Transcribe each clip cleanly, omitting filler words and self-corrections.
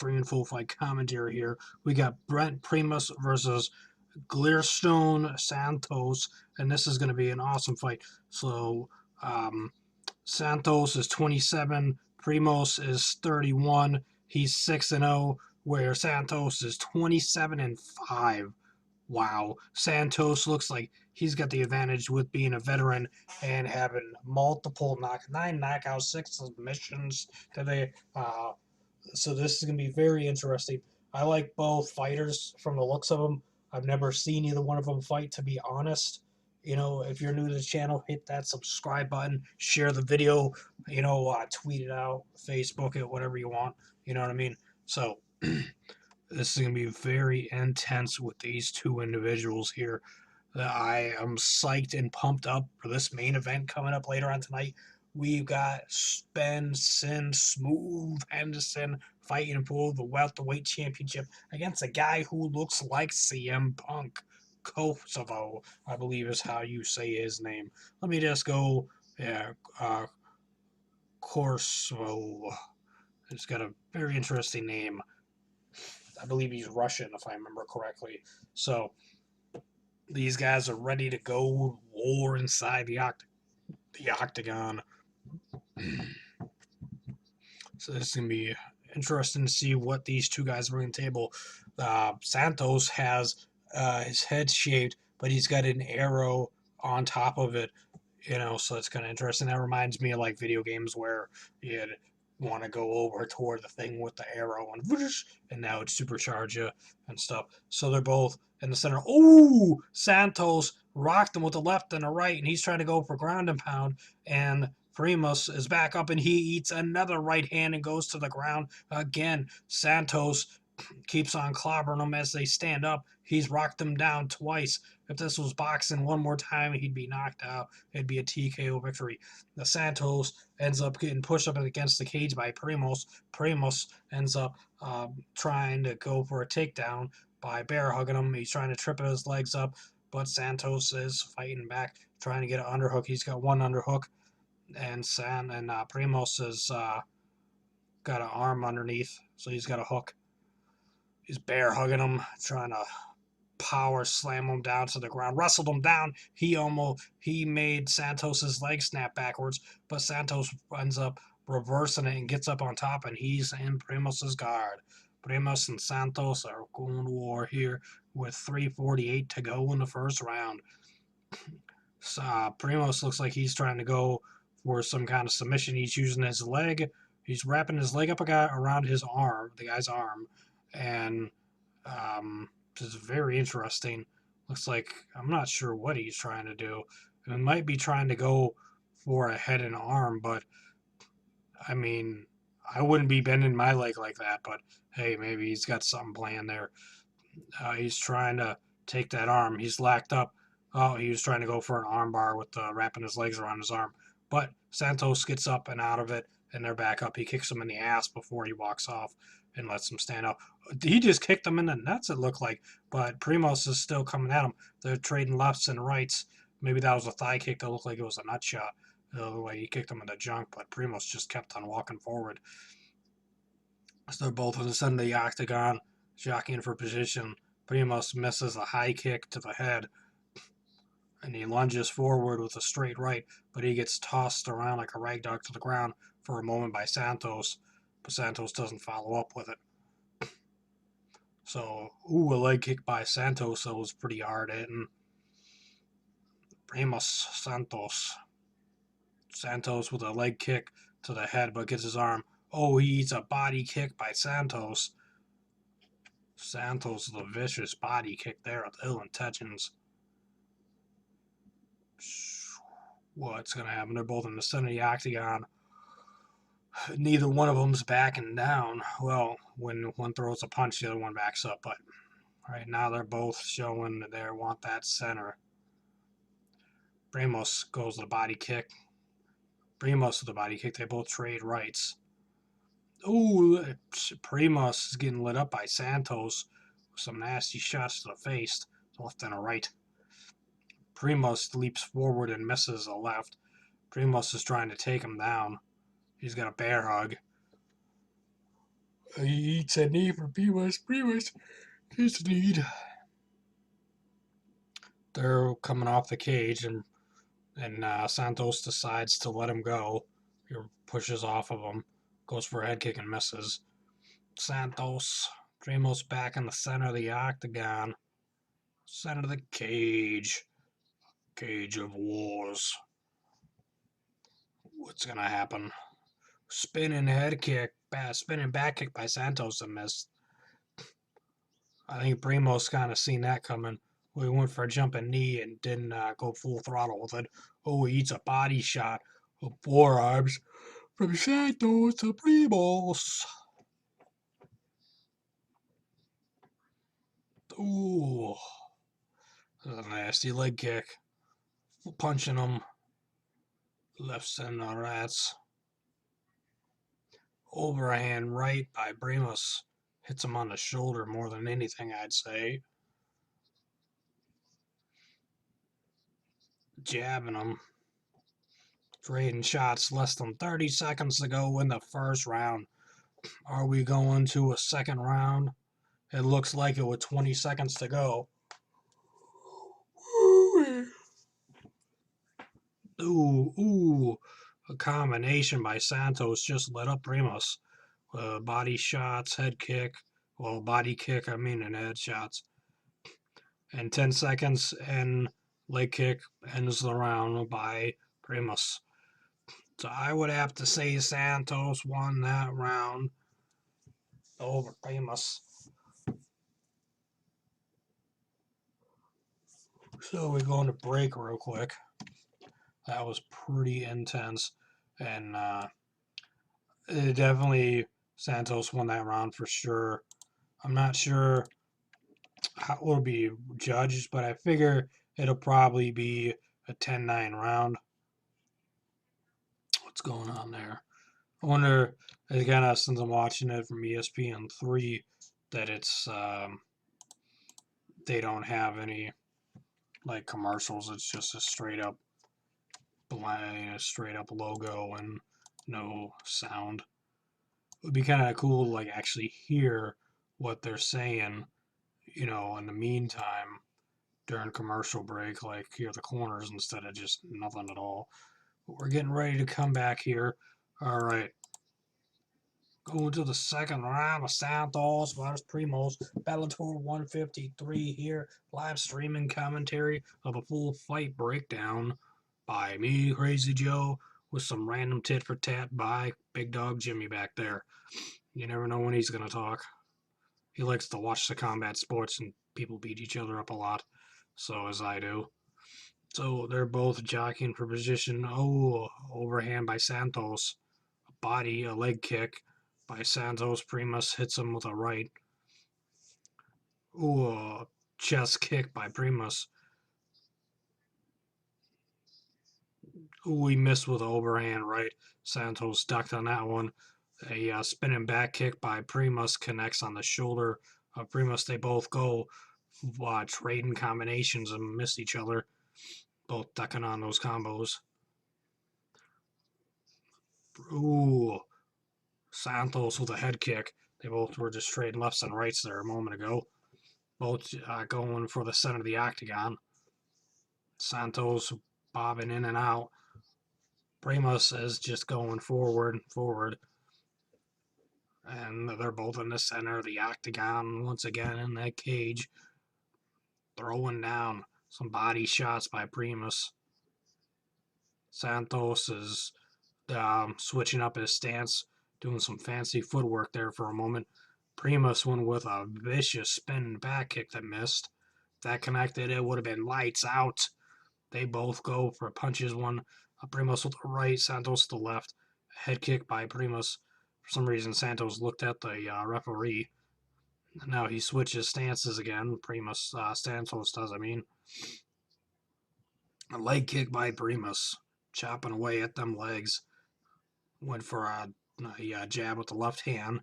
3 and full fight commentary here. We got Brent Primus versus Gleristone Santos, and this is going to be an awesome fight. So, Santos is 27, Primus is 31. He's 6-0, where Santos is 27-5. Wow, Santos looks like he's got the advantage with being a veteran and having multiple 9 knockouts, 6 submissions today. So this is going to be very interesting. I like both fighters from the looks of them. I've never seen either one of them fight, to be honest. You know, if you're new to the channel, hit that subscribe button, share the video, tweet it out, Facebook it, whatever you want. You know what I mean? So this is going to be very intense with these two individuals here. I am psyched and pumped up for this main event coming up later on tonight. We've got Spencer Smooth Henderson fighting for the welterweight championship against a guy who looks like CM Punk. Kosovo, I believe is how you say his name. Let me just go, Kosovo. It's got a very interesting name. I believe he's Russian, if I remember correctly. So, these guys are ready to go war inside the octagon. So this is going to be interesting to see what these two guys bring to the table. Santos has his head shaved, but he's got an arrow on top of it. So it's kind of interesting. That reminds me of like video games where you want to go over toward the thing with the arrow and now it's supercharge you and stuff. So they're both in the center. Oh, Santos rocked him with the left and the right, and he's trying to go for ground and pound. And Primus is back up, and he eats another right hand and goes to the ground again. Santos keeps on clobbering them as they stand up. He's rocked them down twice. If this was boxing one more time, he'd be knocked out. It'd be a TKO victory. The Santos ends up getting pushed up against the cage by Primus. Primus ends up trying to go for a takedown by bear hugging him. He's trying to trip his legs up, but Santos is fighting back, trying to get an underhook. He's got one underhook, and Primus has got an arm underneath, so he's got a hook. He's bear hugging him, trying to power slam him down to the ground, wrestled him down. He made Santos's leg snap backwards, but Santos ends up reversing it and gets up on top, and he's in Primus's guard. Primus and Santos are going to war here with 3:48 to go in the first round. Primus looks like he's trying to go for some kind of submission. He's using his leg. He's wrapping his leg up around his arm, the guy's arm, and this is very interesting. Looks like I'm not sure what he's trying to do. It might be trying to go for a head and arm, but I mean, I wouldn't be bending my leg like that. But hey, maybe he's got something planned there. He's trying to take that arm. He's lacked up. Oh, he was trying to go for an arm bar with wrapping his legs around his arm. But Santos gets up and out of it, and they're back up. He kicks him in the ass before he walks off and lets him stand up. He just kicked him in the nuts, it looked like. But Primus is still coming at him. They're trading lefts and rights. Maybe that was a thigh kick that looked like it was a nut shot. The way he kicked him in the junk, but Primus just kept on walking forward. So they're both in the center of the octagon, jockeying for position. Primus misses a high kick to the head, and he lunges forward with a straight right, but he gets tossed around like a rag doll to the ground for a moment by Santos, but Santos doesn't follow up with it. So, a leg kick by Santos that was pretty hard hitting. Primus Santos. Santos with a leg kick to the head, but gets his arm. Oh, he eats a body kick by Santos. Santos with a vicious body kick there with ill intentions. What's going to happen? They're both in the center of the octagon. Neither one of them's backing down. Well, when one throws a punch, the other one backs up. But right now, they're both showing that they want that center. Primus goes to the body kick. Primus with the body kick. They both trade rights. Ooh, Primus is getting lit up by Santos with some nasty shots to the face, to left and a right. Primus leaps forward and misses a left. Primus is trying to take him down. He's got a bear hug. He eats a knee for Primus. Primus his lead. They're coming off the cage, and Santos decides to let him go. He pushes off of him, goes for a head kick and misses. Santos, Primus back in the center of the octagon, center of the cage. Cage of Wars. What's gonna happen? Spinning head kick, spinning back kick by Santos and missed. I think Primo's kind of seen that coming. We went for a jumping knee and didn't go full throttle with it. Oh, he eats a body shot of forearms from Santos to Primos. Ooh, that's a nasty leg kick. Punching him lefts and the rats. Overhand right by Primus. Hits him on the shoulder more than anything, I'd say. Jabbing him. Trading shots less than 30 seconds to go in the first round. Are we going to a second round? It looks like it with 20 seconds to go. Ooh. A combination by Santos just lit up Primus. Body shots, head kick. Well, body kick, and head shots. And 10 seconds and leg kick ends the round by Primus. So I would have to say Santos won that round over Primus. So we're going to break real quick. That was pretty intense. And definitely Santos won that round for sure. I'm not sure how it will be judged, but I figure it'll probably be a 10-9 round. What's going on there? I wonder, again, since I'm watching it from ESPN3, that it's they don't have any like commercials. It's just a straight up logo and no sound. It would be kind of cool to like actually hear what they're saying, in the meantime during commercial break, like hear the corners instead of just nothing at all. But we're getting ready to come back here. All right. Going to the second round of Santos versus Primos. Bellator 153 here. Live streaming commentary of a full fight breakdown by me, Crazy Joe, with some random tit for tat by Big Dog Jimmy back there. You never know when he's going to talk. He likes to watch the combat sports and people beat each other up a lot. So, as I do. So, they're both jockeying for position. Oh, overhand by Santos. A leg kick by Santos. Primus hits him with a right. Ooh, a chest kick by Primus. Ooh, he missed with an overhand right. Santos ducked on that one. A spinning back kick by Primus connects on the shoulder of Primus. They both go trading combinations and miss each other. Both ducking on those combos. Ooh, Santos with a head kick. They both were just trading lefts and rights there a moment ago. Both going for the center of the octagon. Santos bobbing in and out. Primus is just going forward. And they're both in the center of the octagon once again in that cage. Throwing down some body shots by Primus. Santos is switching up his stance, doing some fancy footwork there for a moment. Primus went with a vicious spinning back kick that missed. If that connected, it would have been lights out. They both go for punches. One, Primus with the right, Santos with the left. Head kick by Primus. For some reason, Santos looked at the referee. Now he switches stances again. Santos does, I mean. A leg kick by Primus. Chopping away at them legs. Went for a jab with the left hand.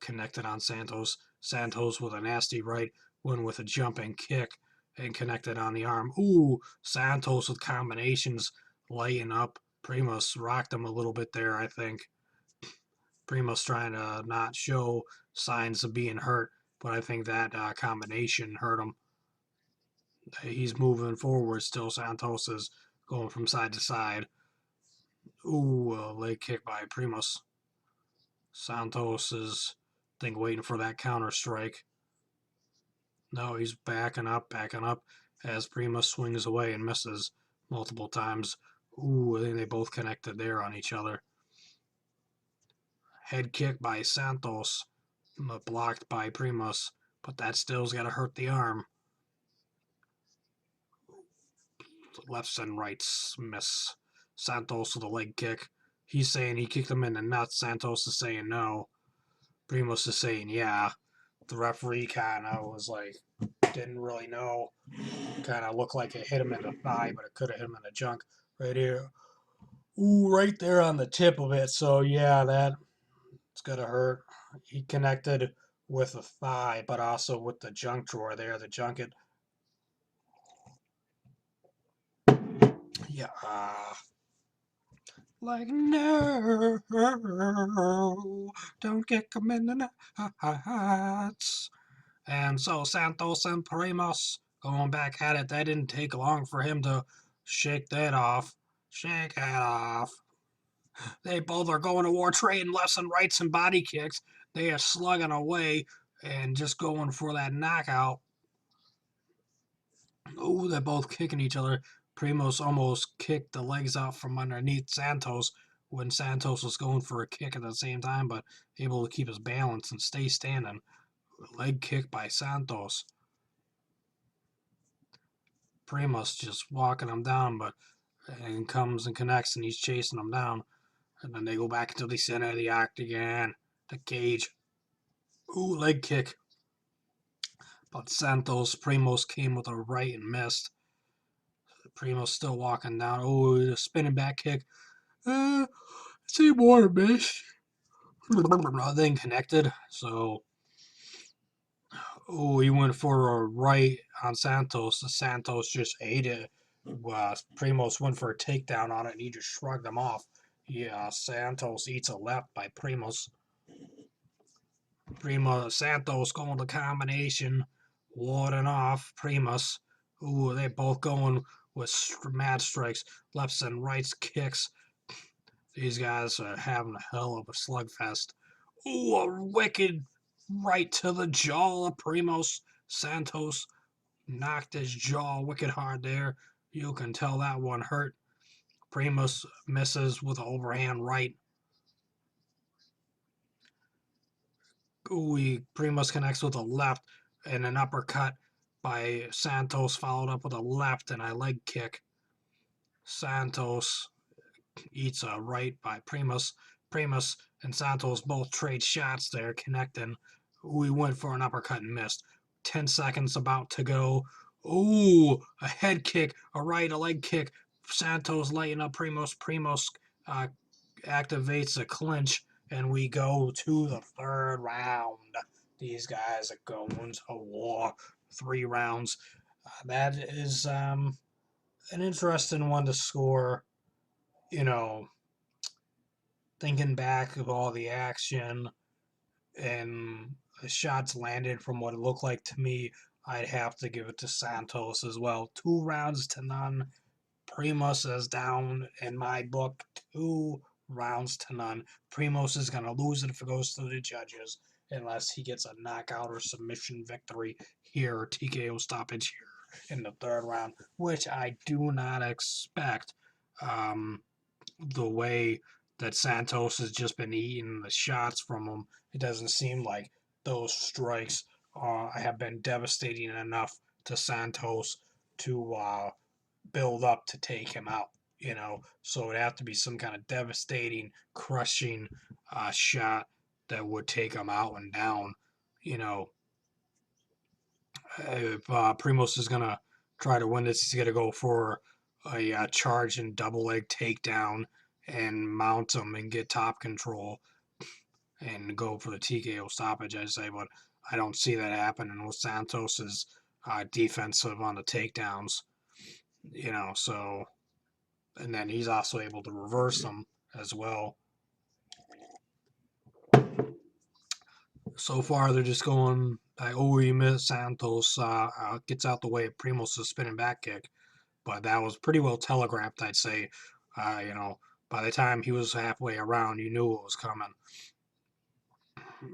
Connected on Santos. Santos with a nasty right. Went with a jumping kick and connected on the arm. Ooh, Santos with combinations laying up. Primus rocked him a little bit there, I think. Primus trying to not show signs of being hurt, but I think that combination hurt him. He's moving forward still. Santos is going from side to side. Ooh, leg kick by Primus. Santos is, I think, waiting for that counter strike. No, he's backing up as Primus swings away and misses multiple times. Ooh, I think they both connected there on each other. Head kick by Santos, blocked by Primus, but that still's got to hurt the arm. Lefts and rights miss. Santos with a leg kick. He's saying he kicked him in the nuts. Santos is saying no. Primus is saying yeah. The referee kind of was like, didn't really know. Kind of looked like it hit him in the thigh, but it could have hit him in the junk right here. Ooh, right there on the tip of it. So yeah, that's gonna hurt. He connected with the thigh, but also with the junk drawer there, the junket. Yeah. Like, no, don't get him in the nuts. And so Santos and Primus going back at it. That didn't take long for him to shake that off. Shake that off. They both are going to war, trading lefts and rights and body kicks. They are slugging away and just going for that knockout. Oh, they're both kicking each other. Primus almost kicked the legs out from underneath Santos when Santos was going for a kick at the same time, but able to keep his balance and stay standing. Leg kick by Santos. Primus just walking him down, but and comes and connects, and he's chasing him down. And then they go back into the center of the octagon, the cage. Ooh, leg kick. But Santos, Primus came with a right and missed. Primus still walking down. Oh, the spinning back kick. See more miss. Then connected. So, oh, he went for a right on Santos. Santos just ate it. Primus went for a takedown on it, and he just shrugged him off. Yeah, Santos eats a left by Primus. Santos going to combination, warding off Primus. Ooh, they both going with mad strikes, lefts and rights kicks. These guys are having a hell of a slugfest. Ooh, a wicked right to the jaw of Primus. Santos knocked his jaw wicked hard there. You can tell that one hurt. Primus misses with an overhand right. Ooh, Primus connects with a left and an uppercut by Santos, followed up with a left and a leg kick. Santos eats a right by Primus. Primus and Santos both trade shots there, connecting. We went for an uppercut and missed. 10 seconds about to go. Ooh, a head kick, a right, a leg kick. Santos lighting up Primus. Primus activates a clinch, and we go to the third round. These guys are going to war. 3 rounds. That is an interesting one to score. You know, thinking back of all the action and the shots landed from what it looked like to me, I'd have to give it to Santos as well. 2 rounds to none. Primus is down in my book 2 rounds to none. Primus is going to lose it if it goes to the judges unless he gets a knockout or submission victory here, or TKO stoppage here in the 3rd round, which I do not expect. The way that Santos has just been eating the shots from him, it doesn't seem like those strikes have been devastating enough to Santos to build up to take him out. So it'd have to be some kind of devastating, crushing shot that would take him out and down. If Primus is gonna try to win this, he's gonna go for a charge and double leg takedown and mount him and get top control and go for the TKO stoppage, I say, but I don't see that happening with Santos's defensive on the takedowns. So, and then he's also able to reverse them as well. So far, they're just going like, oh, he missed Santos, gets out the way of Primos' spinning back kick. But that was pretty well telegraphed, I'd say. You know, by the time he was halfway around, you knew it was coming.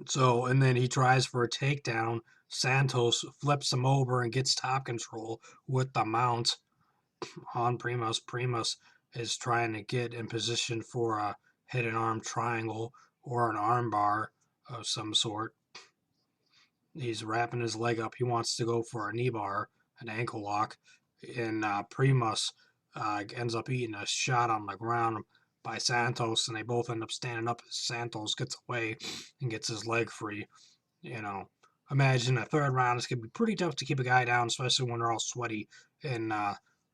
So, and then he tries for a takedown. Santos flips him over and gets top control with the mount on Primus. Primus is trying to get in position for a head and arm triangle or an arm bar of some sort. He's wrapping his leg up. He wants to go for a knee bar, an ankle lock, and Primus ends up eating a shot on the ground by Santos, and they both end up standing up as Santos gets away and gets his leg free. You know, imagine a third round. It's gonna be pretty tough to keep a guy down, especially when they're all sweaty and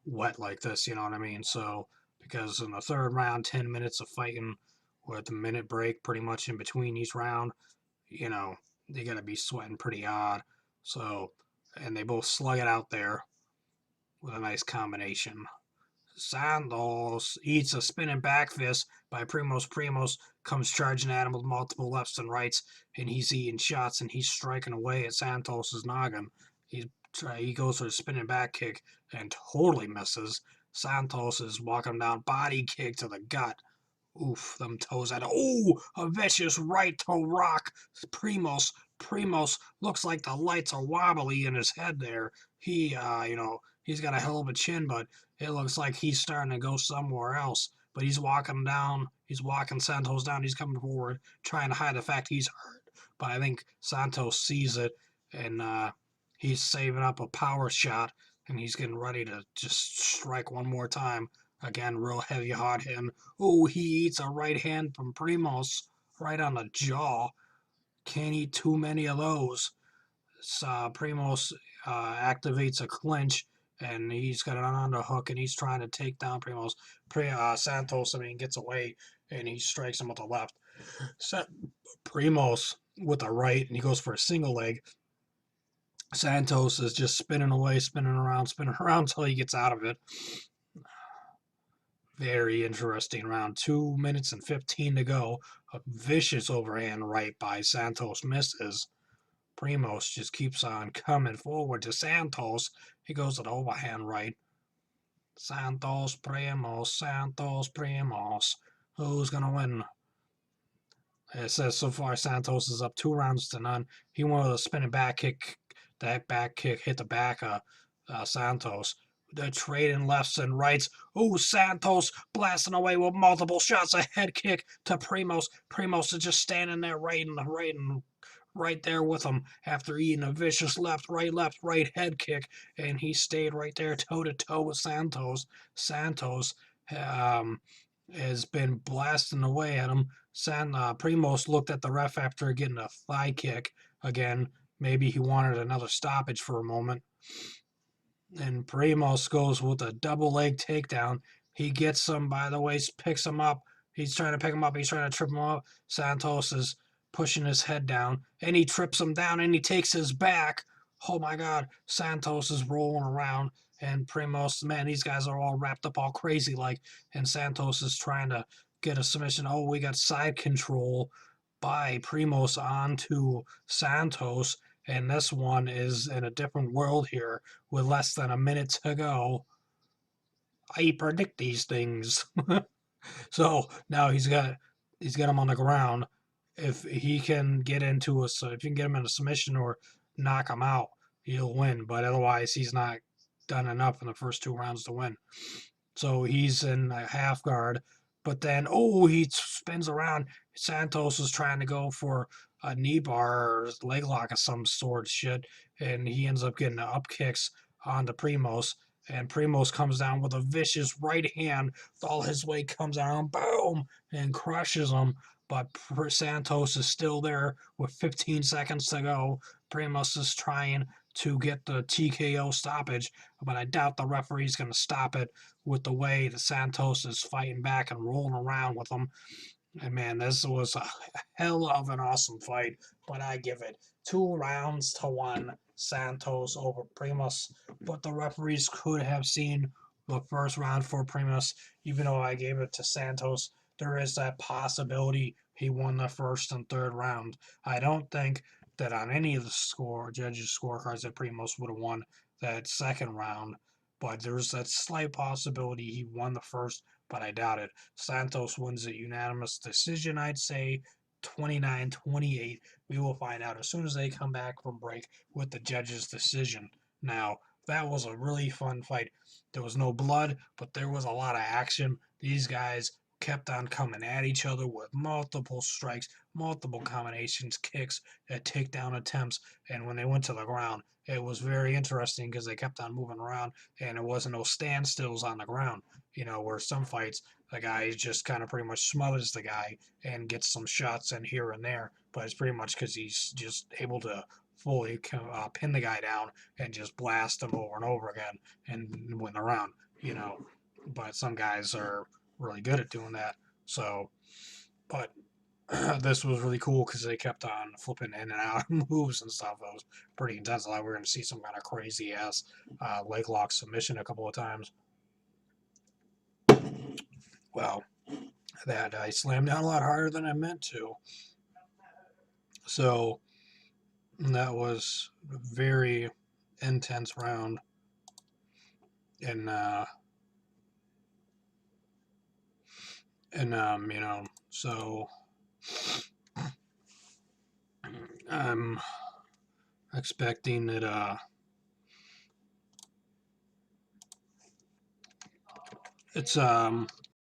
wet like this. You know what I mean? So because in the third round, 10 minutes of fighting with a minute break pretty much in between each round, you know, they got to be sweating pretty odd. So, and they both slug it out there with a nice combination. Santos eats a spinning back fist by Primos. Primos comes charging at him with multiple lefts and rights, and he's eating shots and he's striking away at Santos's noggin. He goes for a spinning back kick and totally misses. Santos is walking down, body kick to the gut. Oof, them toes at it. Oh, a vicious right to rock. Primos. Primos looks like the lights are wobbly in his head there. He's got a hell of a chin, but it looks like he's starting to go somewhere else. But he's walking down. He's walking Santos down. He's coming forward, trying to hide the fact he's hurt. But I think Santos sees it, and he's saving up a power shot, and he's getting ready to just strike one more time. Again, real heavy, hard hitting. Oh, he eats a right hand from Primos right on the jaw. Can't eat too many of those. Primos activates a clinch, and he's got an underhook, and he's trying to take down Primos. Santos, gets away, and he strikes him with the left. Primos with the right, and he goes for a single leg. Santos is just spinning away, spinning around until he gets out of it. Very interesting round. 2 minutes and 15 to go. A vicious overhand right by Santos misses. Primos just keeps on coming forward to Santos. He goes an overhand right. Santos, Primos. Who's going to win? It says so far Santos is up 2-0. He wanted a spinning back kick. That back kick hit the back of Santos. They're trading lefts and rights. Oh, Santos blasting away with multiple shots. A head kick to Primos. Primos is just standing there right there with him after eating a vicious left, right head kick. And he stayed right there toe to toe with Santos. Santos has been blasting away at him. Primos looked at the ref after getting a thigh kick. Again, maybe he wanted another stoppage for a moment. And Primos goes with a double leg takedown. He gets him by the waist, picks him up. He's trying to pick him up. He's trying to trip him up. Santos is pushing his head down, and he trips him down, and he takes his back. Oh my God! Santos is rolling around, and Primos, man, these guys are all wrapped up, all crazy like. And Santos is trying to get a submission. Oh, we got side control by Primos onto Santos. And this one is in a different world here with less than a minute to go. I predict these things. So now he's got him on the ground. If he can get into if you can get him in a submission or knock him out, he'll win. But otherwise, he's not done enough in the first 2 rounds to win. So he's in a half guard. But then, he spins around. Santos is trying to go for a knee bar or leg lock of some sort of shit, and he ends up getting up kicks onto Primos. And Primos comes down with a vicious right hand. All his weight comes down, boom, and crushes him. But Santos is still there with 15 seconds to go. Primos is trying to get the TKO stoppage, but I doubt the referee's going to stop it with the way that Santos is fighting back and rolling around with him. And man, this was a hell of an awesome fight, but I give it 2-1 Santos over Primus. But the referees could have seen the first round for Primus, even though I gave it to Santos. There is that possibility he won the first and third round. I don't think that on any of the judges' scorecards that Primus would have won that second round. But there's that slight possibility he won the first, but I doubt it. Santos wins a unanimous decision, I'd say 29-28. We will find out as soon as they come back from break with the judges' decision. Now, that was a really fun fight. There was no blood, but there was a lot of action. These guys kept on coming at each other with multiple strikes, multiple combinations, kicks, takedown attempts, and when they went to the ground, it was very interesting because they kept on moving around, and there wasn't no standstills on the ground. You know, where some fights, the guy just kind of pretty much smothers the guy and gets some shots in here and there, but it's pretty much because he's just able to fully pin the guy down and just blast him over and over again and win the round, you know. But some guys are really good at doing that. So, but this was really cool because they kept on flipping in and out moves and stuff. It was pretty intense. I thought we were going to see some kind of crazy ass leg lock submission a couple of times. Well, that I slammed down a lot harder than I meant to. So that was a very intense round. And you know, so I'm expecting that it's